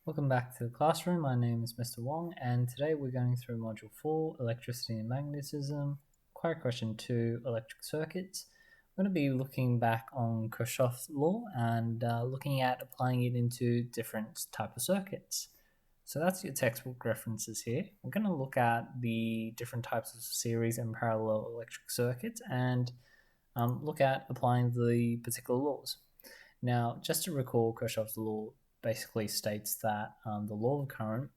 Welcome back to the classroom. My name is Mr. Wong, and today we're going through Module 4, Electricity and Magnetism, Query Question 2, Electric Circuits. I'm going to be looking back on Kirchhoffs Law and looking at applying it into different type of circuits. So that's your textbook references here. We're going to look at the different types of series and parallel electric circuits and look at applying the particular laws. Now, just to recall, Kirchhoff's law basically states that the law of current,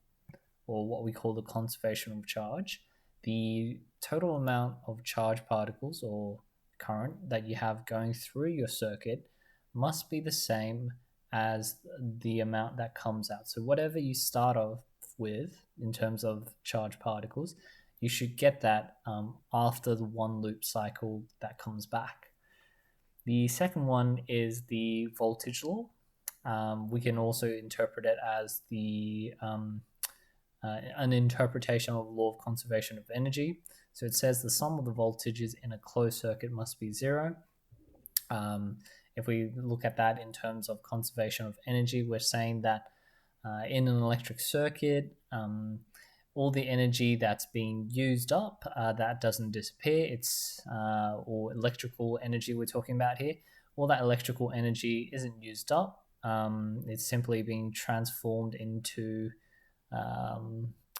or what we call the conservation of charge, the total amount of charge particles or current that you have going through your circuit must be the same as the amount that comes out. So whatever you start off with in terms of charge particles, you should get that after the one loop cycle that comes back. The second one is the voltage law. We can also interpret it as an interpretation of the law of conservation of energy. So it says the sum of the voltages in a closed circuit must be zero. If we look at that in terms of conservation of energy, we're saying that in an electric circuit, all the energy that's being used up, that doesn't disappear. It's or electrical energy we're talking about here. All that electrical energy isn't used up. It's simply being transformed into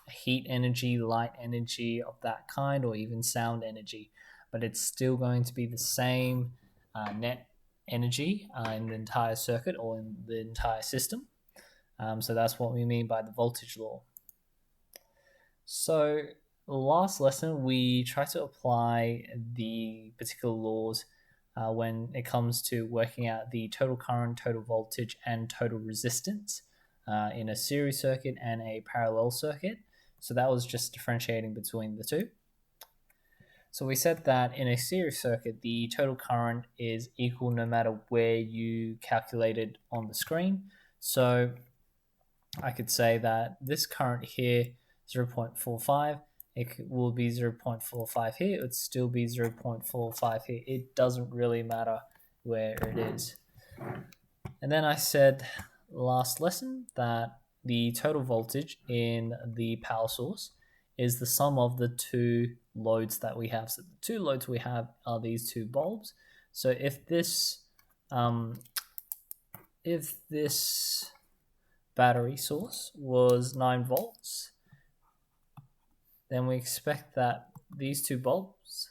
heat energy, light energy of that kind, or even sound energy. But it's still going to be the same net energy in the entire circuit or in the entire system. So that's what we mean by the voltage law. So last lesson, we tried to apply the particular laws when it comes to working out the total current, total voltage, and total resistance in a series circuit and a parallel circuit. So that was just differentiating between the two. So we said that in a series circuit, the total current is equal no matter where you calculate it on the screen. So I could say that this current here, 0.45, it will be 0.45 here, it would still be 0.45 here. It doesn't really matter where it is. And then I said last lesson that the total voltage in the power source is the sum of the two loads that we have. So the two loads we have are these two bulbs. So if this battery source was 9 volts, then we expect that these two bulbs,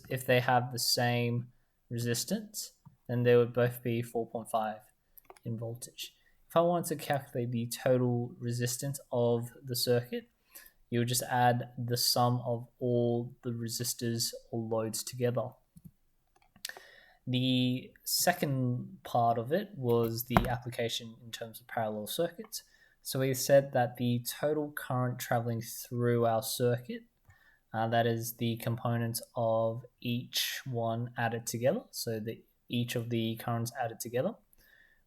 if they have the same resistance, then they would both be 4.5 in voltage. If I wanted to calculate the total resistance of the circuit, you would just add the sum of all the resistors or loads together. The second part of it was the application in terms of parallel circuits. So we said that the total current traveling through our circuit, that is the components of each one added together, so each of the currents added together.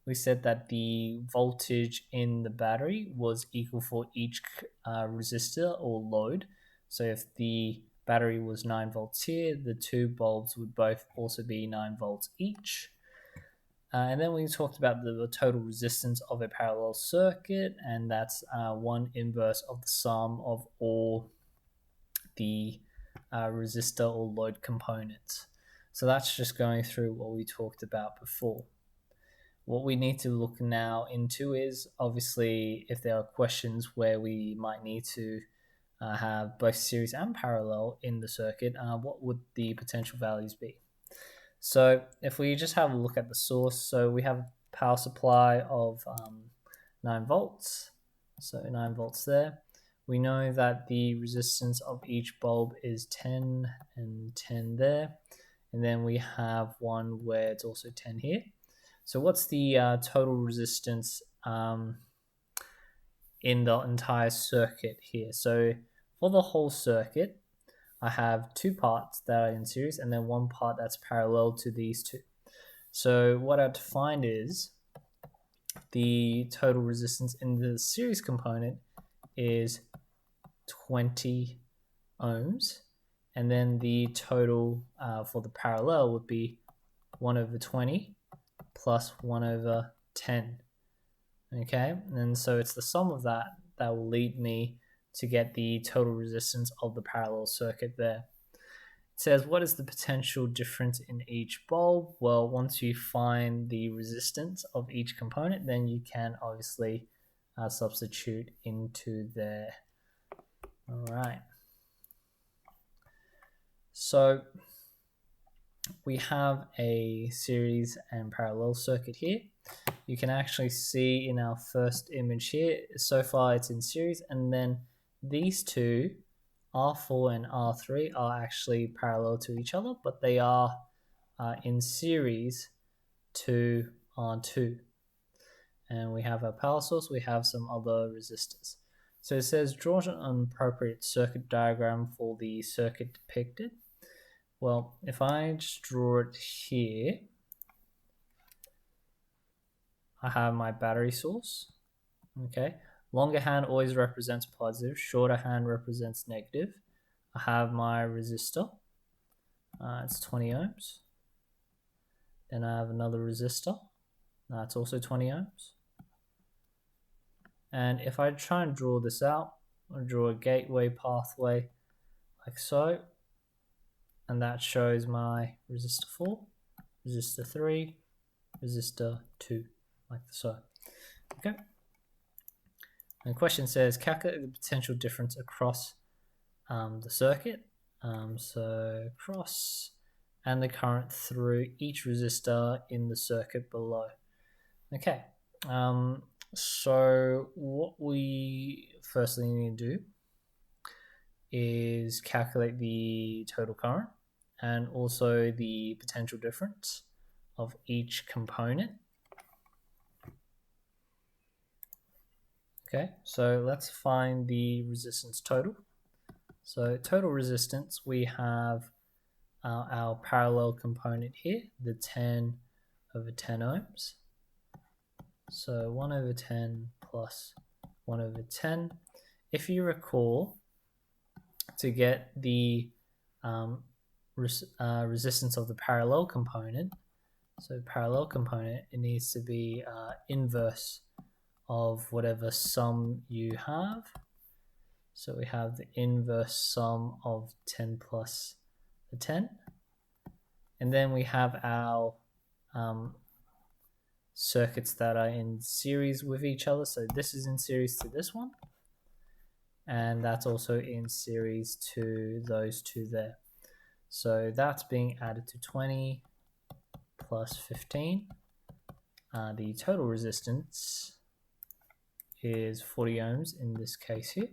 We said that the voltage in the battery was equal for each resistor or load. So if the battery was 9 volts here, the two bulbs would both also be 9 volts each. And then we talked about the total resistance of a parallel circuit, and that's 1 inverse of the sum of all the resistor or load components. So that's just going through what we talked about before. What we need to look now into is obviously if there are questions where we might need to have both series and parallel in the circuit, what would the potential values be? So if we just have a look at the source, so we have a power supply of 9 volts, so 9 volts there. We know that the resistance of each bulb is 10 and 10 there, and then we have one where it's also 10 here. So what's the total resistance in the entire circuit here? So for the whole circuit, I have two parts that are in series and then one part that's parallel to these two. So what I have to find is the total resistance in the series component is 20 ohms, and then the total for the parallel would be 1/20 plus 1/10. Okay, and so it's the sum of that that will lead me to get the total resistance of the parallel circuit there. It says, what is the potential difference in each bulb? Well, once you find the resistance of each component, then you can obviously substitute into there. All right. So we have a series and parallel circuit here. You can actually see in our first image here, so far it's in series, and then these two, R4 and R3, are actually parallel to each other, but they are in series to R2. And we have a power source, we have some other resistors. So it says, draw an appropriate circuit diagram for the circuit depicted. Well, if I just draw it here, I have my battery source. Okay, longer hand always represents positive, shorter hand represents negative. I have my resistor, it's 20 ohms. Then I have another resistor, that's also 20 ohms. And if I try and draw this out, I'll draw a gateway pathway like so, and that shows my resistor 4, resistor 3, resistor 2, like so. Okay. And the question says, calculate the potential difference across the circuit. So cross and the current through each resistor in the circuit below. Okay. So what we firstly need to do is calculate the total current and also the potential difference of each component. Okay, so let's find the resistance total. So total resistance, we have our parallel component here, the 10 over 10 ohms. So 1 over 10 plus 1 over 10. If you recall, to get the resistance of the parallel component, so parallel component, it needs to be inverse of whatever sum you have. So we have the inverse sum of 10 plus the 10. And then we have our circuits that are in series with each other. So this is in series to this one. And that's also in series to those two there. So that's being added to 20 plus 15. The total resistance is 40 ohms in this case here.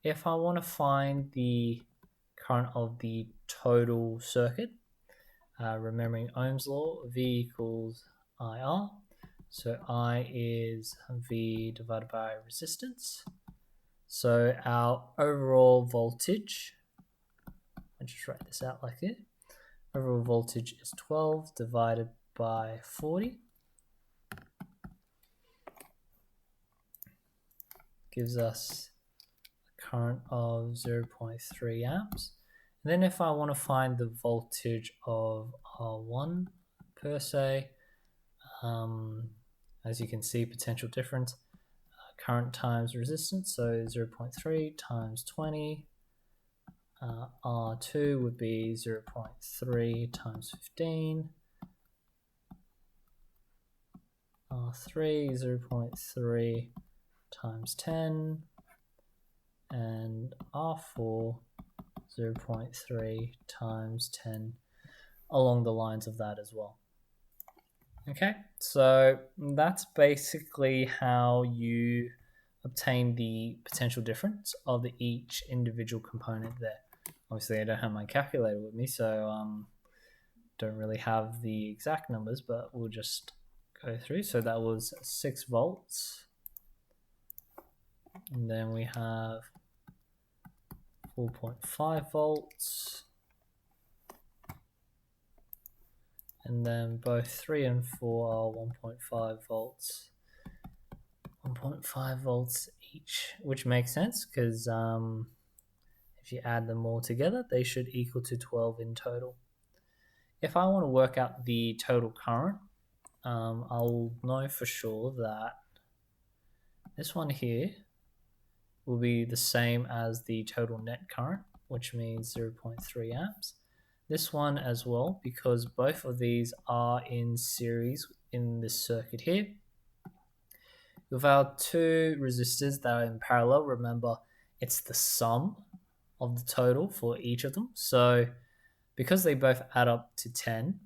If I want to find the current of the total circuit, remembering Ohm's law, V equals IR. So I is V divided by resistance. So our overall voltage, I'll just write this out like this. Overall voltage is 12 divided by 40. Gives us a current of 0.3 amps. And then if I want to find the voltage of R1 per se, as you can see, potential difference, current times resistance, so 0.3 times 20. R2 would be 0.3 times 15. R3, 0.3 times 10. And R4, 0.3 times 10, along the lines of that as well. Okay, so that's basically how you obtain the potential difference of each individual component there. Obviously, I don't have my calculator with me, so don't really have the exact numbers, but we'll just go through. So that was 6 volts. And then we have 4.5 volts. And then both 3 and 4 are 1.5 volts. 1.5 volts each, which makes sense because if you add them all together, they should equal to 12 in total. If I want to work out the total current, I'll know for sure that this one here will be the same as the total net current, which means 0.3 amps. This one as well, because both of these are in series in this circuit here. With our two resistors that are in parallel, remember it's the sum of the total for each of them. So because they both add up to 10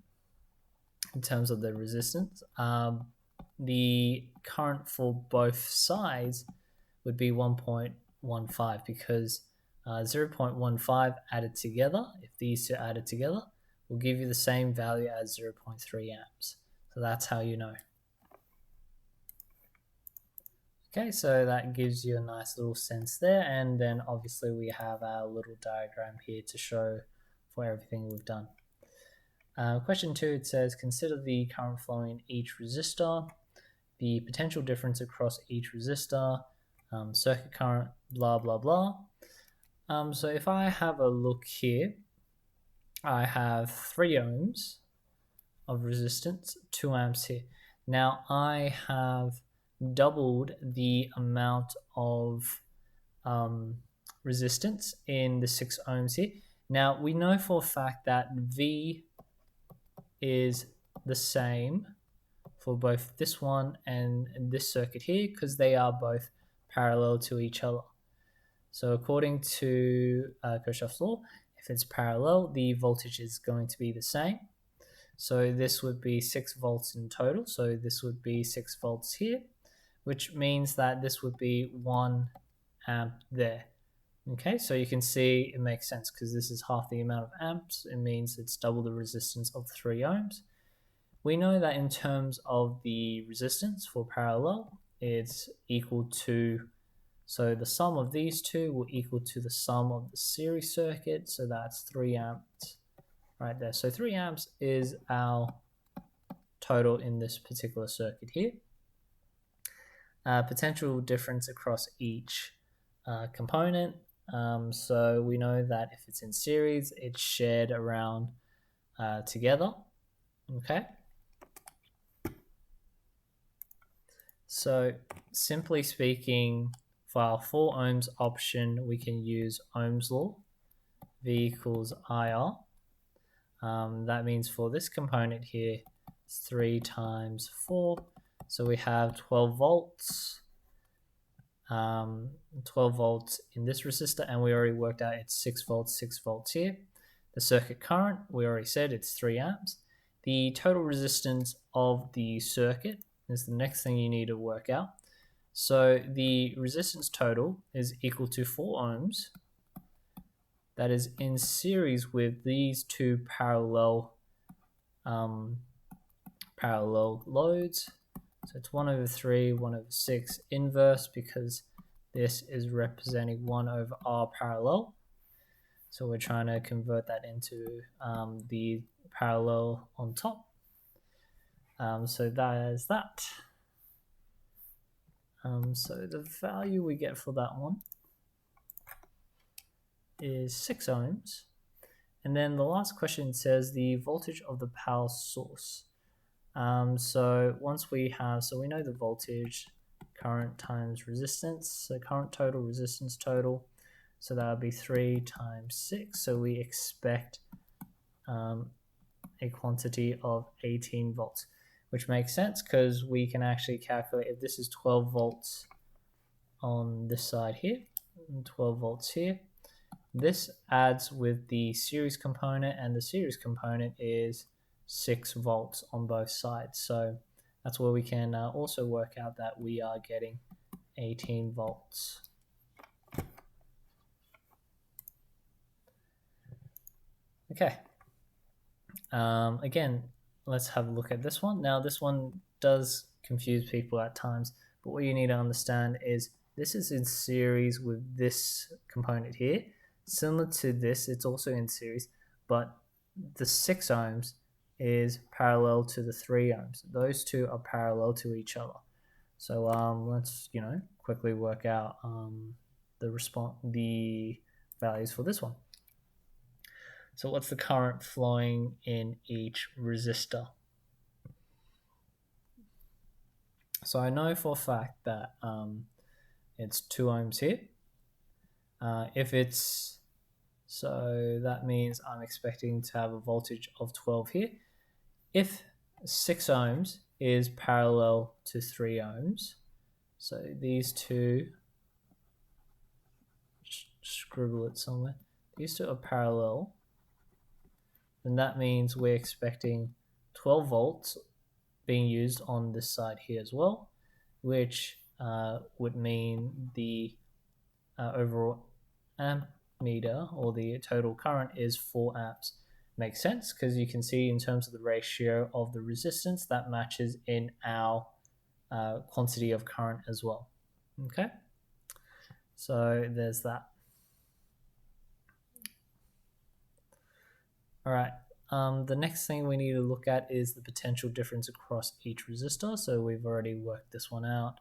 in terms of the resistance, the current for both sides would be 1.15 because 0.15 added together, if these two added together, will give you the same value as 0.3 amps. So that's how you know. Okay, so that gives you a nice little sense there, and then obviously we have our little diagram here to show for everything we've done. Question 2, it says, consider the current flowing in each resistor, the potential difference across each resistor, circuit current, blah, blah, blah. So if I have a look here, I have 3 ohms of resistance, 2 amps here. Now I have doubled the amount of resistance in the 6 ohms here. Now we know for a fact that V is the same for both this one and this circuit here because they are both parallel to each other. So according to Kirchhoffs Law, if it's parallel, the voltage is going to be the same. So this would be 6 volts in total. So this would be 6 volts here, which means that this would be 1 amp there. Okay, so you can see it makes sense because this is half the amount of amps. It means it's double the resistance of 3 ohms. We know that in terms of the resistance for parallel, it's equal to, so the sum of these two will equal to the sum of the series circuit. So that's 3 amps right there. So 3 amps is our total in this particular circuit here. Potential difference across each component. So we know that if it's in series, it's shared around together. Okay. So simply speaking, for our 4 ohms option, we can use Ohm's law, V equals IR. That means for this component here, it's 3 times 4. So we have 12 volts. 12 volts in this resistor, and we already worked out it's 6 volts here. The circuit current, we already said it's 3 amps. The total resistance of the circuit is the next thing you need to work out. So the resistance total is equal to 4 ohms. That is in series with these two parallel loads. So it's 1/3, 1/6 inverse because this is representing 1/r parallel. So we're trying to convert that into the parallel on top. So that is that. So the value we get for that one is 6 ohms. And then the last question says the voltage of the power source. So once we have, so we know the voltage, current times resistance, so current total, resistance total, so that would be 3 times 6, so we expect a quantity of 18 volts, which makes sense because we can actually calculate if this is 12 volts on this side here, and 12 volts here. This adds with the series component, and the series component is 6 volts on both sides. So that's where we can also work out that we are getting 18 volts. Okay. Again, let's have a look at this one. Now, this one does confuse people at times, but what you need to understand is this is in series with this component here. Similar to this, it's also in series, but the 6 ohms is parallel to the 3 ohms. Those two are parallel to each other. So let's quickly work out the values for this one. So what's the current flowing in each resistor? So I know for a fact that it's 2 ohms here. If it's, so that means I'm expecting to have a voltage of 12 here. If 6 ohms is parallel to 3 ohms, so these two, scribble it somewhere, these two are parallel, then that means we're expecting 12 volts being used on this side here as well, which would mean the overall amp meter, or the total current, is 4 amps. Makes sense because you can see in terms of the ratio of the resistance that matches in our quantity of current as well. Okay, so there's that. All right, the next thing we need to look at is the potential difference across each resistor. So we've already worked this one out,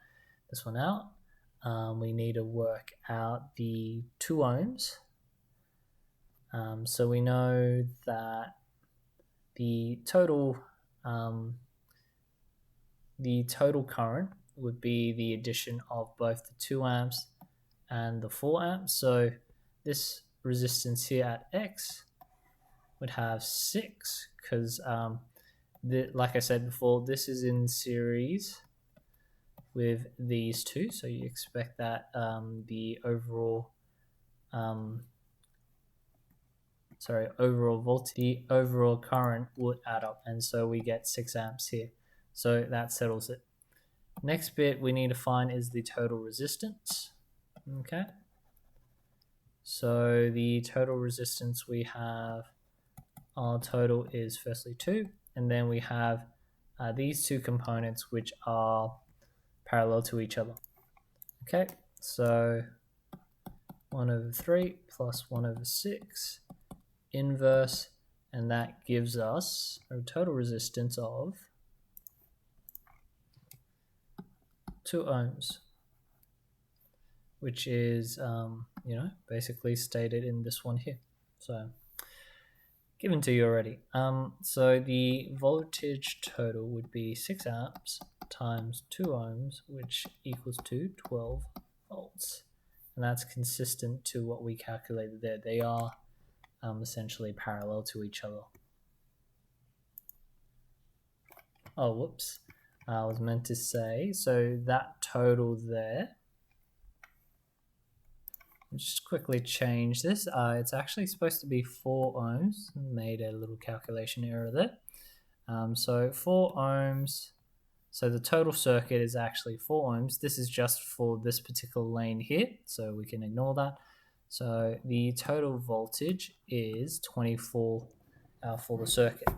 we need to work out the 2 ohms. So we know that the total current would be the addition of both the 2 amps and the 4 amps. So this resistance here at X would have 6 because, like I said before, this is in series with these two. So you expect that the overall voltage, the overall current would add up, and so we get 6 amps here. So that settles it. Next bit we need to find is the total resistance. Okay, so the total resistance we have, our total is firstly 2, and then we have these two components which are parallel to each other. Okay, so 1/3 plus 1/6 inverse, and that gives us a total resistance of 2 ohms, which is basically stated in this one here. So given to you already. So the voltage total would be 6 amps times 2 ohms, which equals to 12 volts. And that's consistent to what we calculated there. They are essentially parallel to each other. Oh, whoops. I was meant to say, so that total there, just quickly change this. It's actually supposed to be 4 ohms. Made a little calculation error there. So 4 ohms. So the total circuit is actually 4 ohms. This is just for this particular lane here, so we can ignore that. So the total voltage is 24 for the circuit.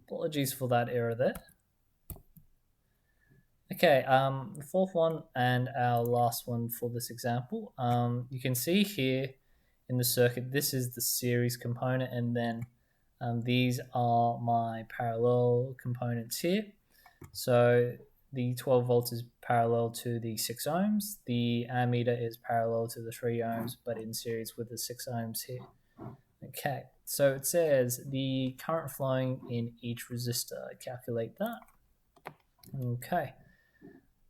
Apologies for that error there. Okay, the fourth one and our last one for this example. You can see here in the circuit, this is the series component, and then these are my parallel components here. So the 12 volts is parallel to the 6 ohms. The ammeter is parallel to the 3 ohms, but in series with the 6 ohms here. Okay, so it says the current flowing in each resistor. Calculate that. Okay.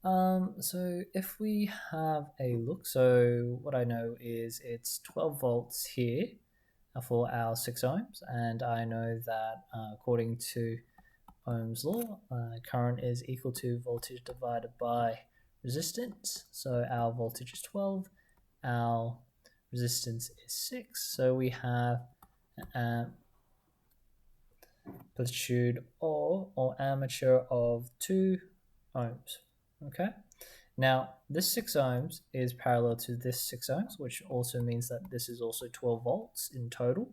So if we have a look, so what I know is it's 12 volts here for our 6 ohms, and I know that according to Ohm's law, current is equal to voltage divided by resistance. So our voltage is 12, our resistance is 6, so we have an amplitude or armature of 2 ohms. Okay, now this 6 ohms is parallel to this 6 ohms, which also means that this is also 12 volts in total,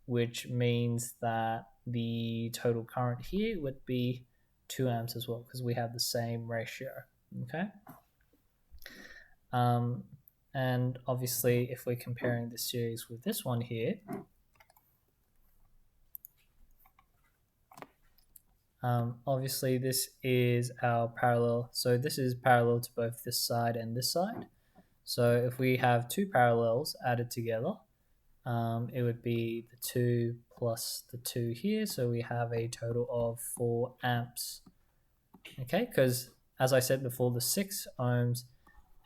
which means that the total current here would be 2 amps as well, because we have the same ratio. Okay, and obviously if we're comparing this series with this one here, obviously this is our parallel, so this is parallel to both this side and this side. So if we have two parallels added together, it would be the 2 plus the 2 here, so we have a total of 4 amps. Okay, because as I said before, the 6 ohms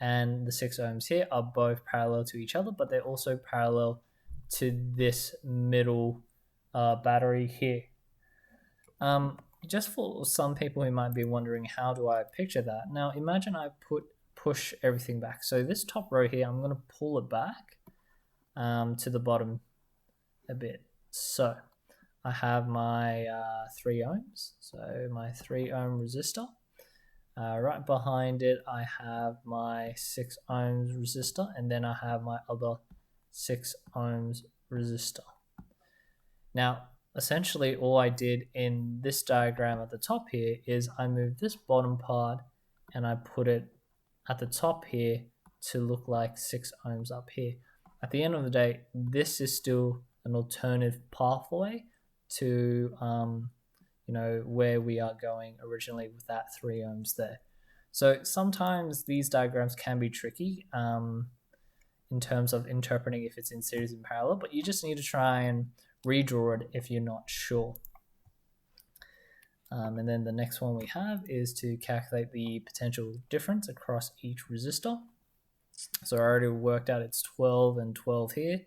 and the 6 ohms here are both parallel to each other, but they're also parallel to this middle battery here. Just for some people who might be wondering, how do I picture that? Now imagine I push everything back. So this top row here, I'm going to pull it back to the bottom a bit. So I have my 3 ohms, so my 3 ohm resistor. Right behind it, I have my 6 ohms resistor, and then I have my other 6 ohms resistor. Now, essentially all I did in this diagram at the top here is I moved this bottom part and I put it at the top here to look like 6 ohms up here. At the end of the day, this is still an alternative pathway to where we are going originally with that 3 ohms there. So sometimes these diagrams can be tricky in terms of interpreting if it's in series and parallel, but you just need to try and redraw it if you're not sure. And then the next one we have is to calculate the potential difference across each resistor. So I already worked out it's 12 and 12 here.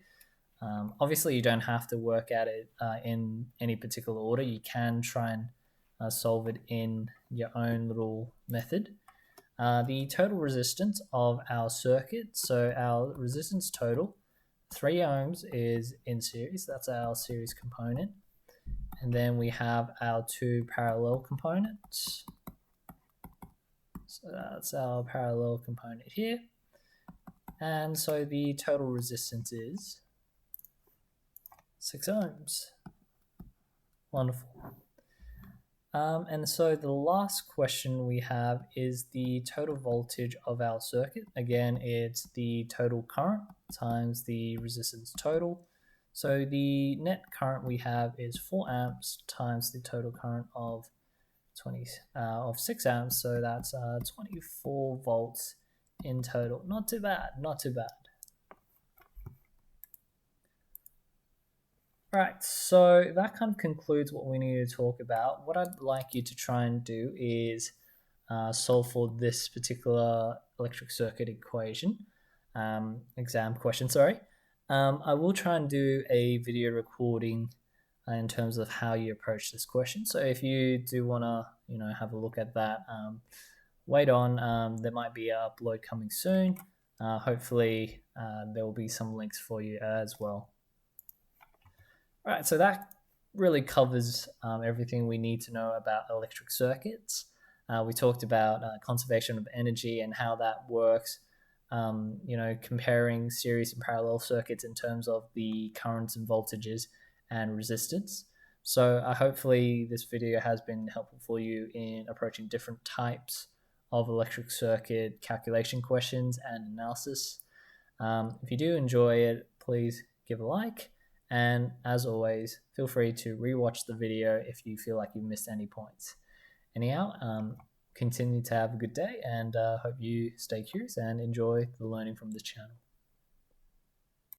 Obviously you don't have to work at it in any particular order. You can try and solve it in your own little method. The total resistance of our circuit, so our resistance total, 3 ohms is in series, that's our series component. And then we have our 2 parallel components. So that's our parallel component here. And so the total resistance is 6 ohms. Wonderful. And so the last question we have is the total voltage of our circuit. Again, it's the total current times the resistance total. So the net current we have is 4 amps times the total current of 6 amps. So that's 24 volts in total. Not too bad, not too bad. All right, so that kind of concludes what we need to talk about. What I'd like you to try and do is solve for this particular electric circuit equation, exam question, sorry. I will try and do a video recording in terms of how you approach this question. So if you do want to, have a look at that, wait on. There might be an upload coming soon. Hopefully, there will be some links for you as well. All right, so that really covers everything we need to know about electric circuits. We talked about conservation of energy and how that works, comparing series and parallel circuits in terms of the currents and voltages and resistance. So hopefully this video has been helpful for you in approaching different types of electric circuit calculation questions and analysis. If you do enjoy it, please give a like. And as always, feel free to rewatch the video if you feel like you missed any points. Anyhow, continue to have a good day, and hope you stay curious and enjoy the learning from this channel.